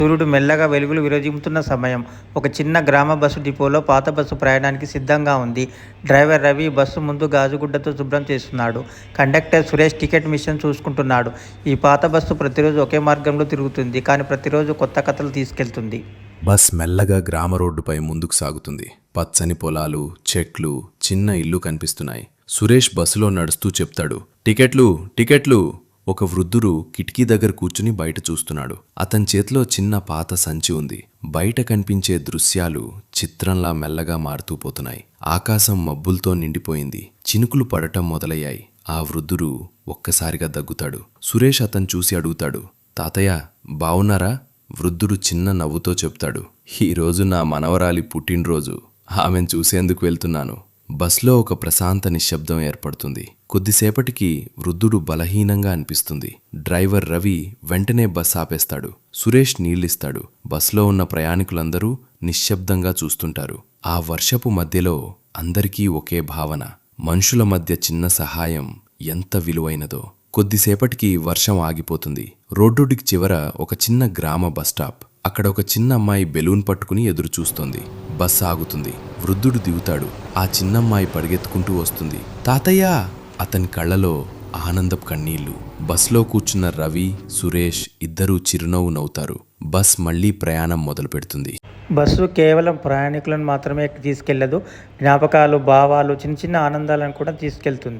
సూర్యుడు మెల్లగా వెలుగులు విరజిమ్ముతున్న సమయం. ఒక చిన్న గ్రామ బస్సు డిపోలో పాత బస్సు ప్రయాణానికి సిద్ధంగా ఉంది. డ్రైవర్ రవి బస్సు ముందు గాజుగుడ్డతో శుభ్రం చేస్తున్నాడు. కండక్టర్ సురేష్ టికెట్ మిషన్ చూసుకుంటున్నాడు. ఈ పాత బస్సు ప్రతిరోజు ఒకే మార్గంలో తిరుగుతుంది, కానీ ప్రతిరోజు కొత్త కథలు తీసుకెళ్తుంది. బస్ మెల్లగా గ్రామ రోడ్డుపై ముందుకు సాగుతుంది. పచ్చని పొలాలు, చెట్లు, చిన్న ఇల్లు కనిపిస్తున్నాయి. సురేష్ బస్సులో నడుస్తూ చెప్తాడు, టికెట్లు టికెట్లు. ఒక వృద్ధుడు కిటికీ దగ్గర కూర్చుని బయట చూస్తున్నాడు. అతని చేతిలో చిన్న పాత సంచి ఉంది. బయట కనిపించే దృశ్యాలు చిత్రంలా మెల్లగా మారుతూ పోతున్నాయి. ఆకాశం మబ్బులతో నిండిపోయింది. చినుకులు పడటం మొదలయ్యాయి. ఆ వృద్ధుడు ఒక్కసారిగా దగ్గుతాడు. సురేష్ అతను చూసి అడుగుతాడు, తాతయ్య బావున్నారా? వృద్ధుడు చిన్న నవ్వుతో చెప్తాడు, ఈరోజు నా మనవరాలి పుట్టినరోజు, ఆమెను చూసేందుకు వెళ్తున్నాను. బస్లో ఒక ప్రశాంత నిశ్శబ్దం ఏర్పడుతుంది. కొద్దిసేపటికి వృద్ధుడు బలహీనంగా అనిపిస్తుంది. డ్రైవర్ రవి వెంటనే బస్ ఆపేస్తాడు. సురేష్ నీళ్ళిస్తాడు. బస్లో ఉన్న ప్రయాణికులందరూ నిశ్శబ్దంగా చూస్తుంటారు. ఆ వర్షపు మధ్యలో అందరికీ ఒకే భావన. మనుషుల మధ్య చిన్న సహాయం ఎంత విలువైనదో. కొద్దిసేపటికి వర్షం ఆగిపోతుంది. రోడ్డుకి చివర ఒక చిన్న గ్రామ బస్టాప్. అక్కడ ఒక చిన్న అమ్మాయి బెలూన్ పట్టుకుని ఎదురుచూస్తోంది. బస్ ఆగుతుంది. వృద్ధుడు దిగుతాడు. ఆ చిన్నమ్మాయి పరిగెత్తుకుంటూ వస్తుంది. తాతయ్య! అతని కళ్ళలో ఆనందపు కన్నీళ్లు. బస్లో కూర్చున్న రవి, సురేష్ ఇద్దరూ చిరునవ్వు నవ్వుతారు. బస్ మళ్లీ ప్రయాణం మొదలు పెడుతుంది. బస్సు కేవలం ప్రయాణికులను మాత్రమే తీసుకెళ్లదు, జ్ఞాపకాలు, భావాలు, చిన్న చిన్న ఆనందాలను కూడా తీసుకెళ్తుంది.